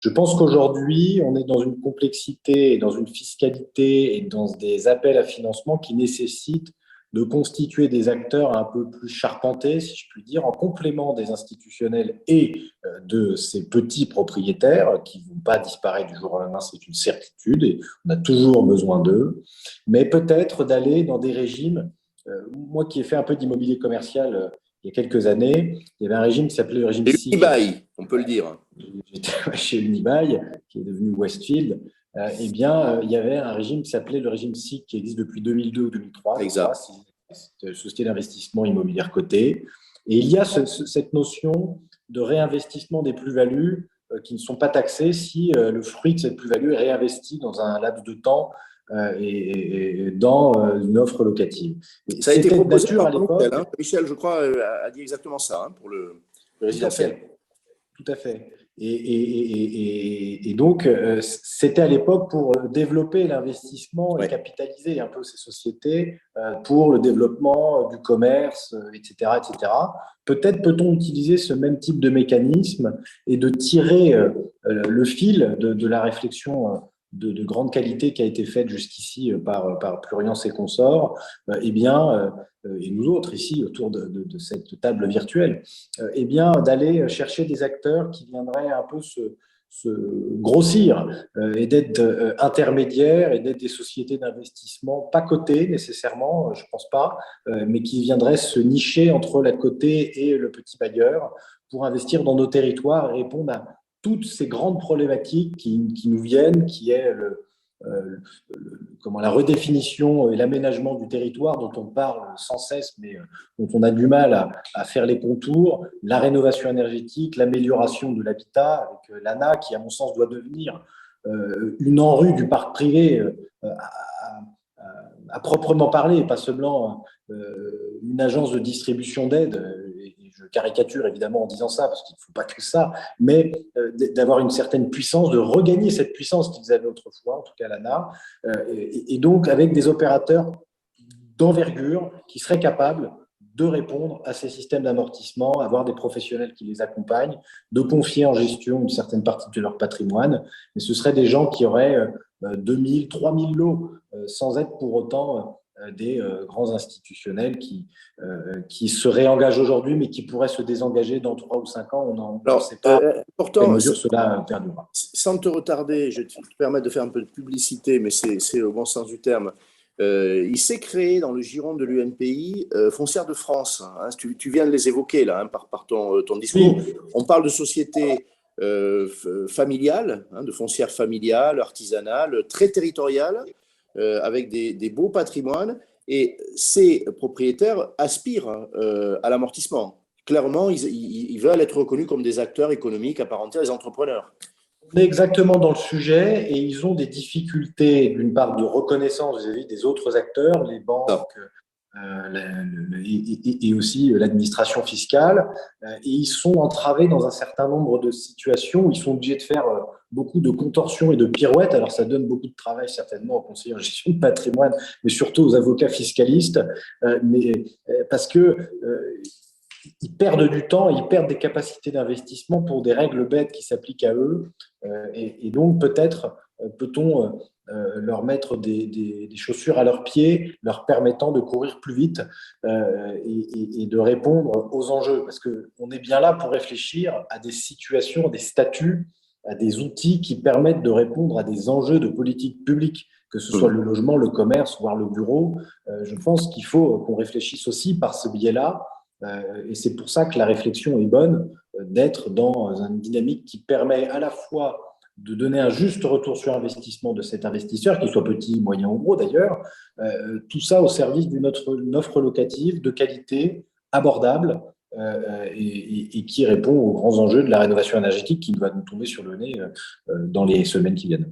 Je pense qu'aujourd'hui, on est dans une complexité, et dans une fiscalité et dans des appels à financement qui nécessitent de constituer des acteurs un peu plus charpentés, si je puis dire, en complément des institutionnels et de ces petits propriétaires qui ne vont pas disparaître du jour au lendemain, c'est une certitude, et on a toujours besoin d'eux, mais peut-être d'aller dans des régimes. Moi qui ai fait un peu d'immobilier commercial il y a quelques années, il y avait un régime qui s'appelait le régime Et SIC. Unibail, on peut le dire. J'étais chez Unibail, qui est devenu Westfield. Eh bien, il y avait un régime qui s'appelait le régime SIC, qui existe depuis 2002 ou 2003. Exact. C'est une société d'investissement immobilière cotée. Et il y a cette notion de réinvestissement des plus-values qui ne sont pas taxées si le fruit de cette plus-value est réinvesti dans un laps de temps et dans une offre locative. Ça a été proposé nature par à l'époque. Michel, je crois, a dit exactement ça pour le résidentiel. Tout à fait. Et donc, c'était à l'époque pour développer l'investissement et capitaliser un peu ces sociétés pour le développement du commerce, etc., etc. Peut-être peut-on utiliser ce même type de mécanisme et de tirer le fil de la réflexion de grande qualité qui a été faite jusqu'ici par Pluriance et consorts, eh bien, et nous autres ici autour de cette table virtuelle, eh bien, d'aller chercher des acteurs qui viendraient un peu se grossir et d'être intermédiaires et d'être des sociétés d'investissement, pas cotées nécessairement, je ne pense pas, mais qui viendraient se nicher entre la cotée et le petit bailleur pour investir dans nos territoires et répondre à toutes ces grandes problématiques qui nous viennent, qui est la redéfinition et l'aménagement du territoire dont on parle sans cesse, mais dont on a du mal à faire les contours, la rénovation énergétique, l'amélioration de l'habitat, avec l'ANA qui, à mon sens, doit devenir une enrue du parc privé à proprement parler, et pas seulement une agence de distribution d'aide. Je caricature évidemment en disant ça, parce qu'il ne faut pas que ça, mais d'avoir une certaine puissance, de regagner cette puissance qu'ils avaient autrefois, en tout cas l'ANA, et donc avec des opérateurs d'envergure qui seraient capables de répondre à ces systèmes d'amortissement, avoir des professionnels qui les accompagnent, de confier en gestion une certaine partie de leur patrimoine. Et ce seraient des gens qui auraient 2000, 3000 lots, sans être pour autant des grands institutionnels qui se réengagent aujourd'hui, mais qui pourraient se désengager dans 3 ou 5 ans. On ne sait pas à quelle mesure cela perdurera. Sans te retarder, je vais te permettre de faire un peu de publicité, mais c'est au bon sens du terme. Il s'est créé dans le giron de l'UNPI Foncière de France. Hein, tu viens de les évoquer là, par ton discours. Oui. On parle de sociétés familiales, de foncières familiales, artisanales, très territoriales, avec des beaux patrimoines. Et ces propriétaires aspirent à l'amortissement. Clairement, ils veulent être reconnus comme des acteurs économiques à part entière, des entrepreneurs. On est exactement dans le sujet et ils ont des difficultés, d'une part, de reconnaissance vis-à-vis des autres acteurs, les banques et aussi l'administration fiscale. Et ils sont entravés dans un certain nombre de situations où ils sont obligés de faire beaucoup de contorsions et de pirouettes. Alors, ça donne beaucoup de travail certainement aux conseillers en gestion de patrimoine, mais surtout aux avocats fiscalistes, parce que ils perdent du temps, ils perdent des capacités d'investissement pour des règles bêtes qui s'appliquent à eux. Et donc, peut-être peut-on leur mettre des chaussures à leurs pieds, leur permettant de courir plus vite et de répondre aux enjeux. Parce qu'on est bien là pour réfléchir à des situations, des statuts, à des outils qui permettent de répondre à des enjeux de politique publique, que ce soit le logement, le commerce, voire le bureau. Je pense qu'il faut qu'on réfléchisse aussi par ce biais-là. Et c'est pour ça que la réflexion est bonne, d'être dans une dynamique qui permet à la fois de donner un juste retour sur investissement de cet investisseur, qu'il soit petit, moyen ou gros d'ailleurs, tout ça au service d'une offre locative de qualité, abordable, et qui répond aux grands enjeux de la rénovation énergétique qui va nous tomber sur le nez dans les semaines qui viennent.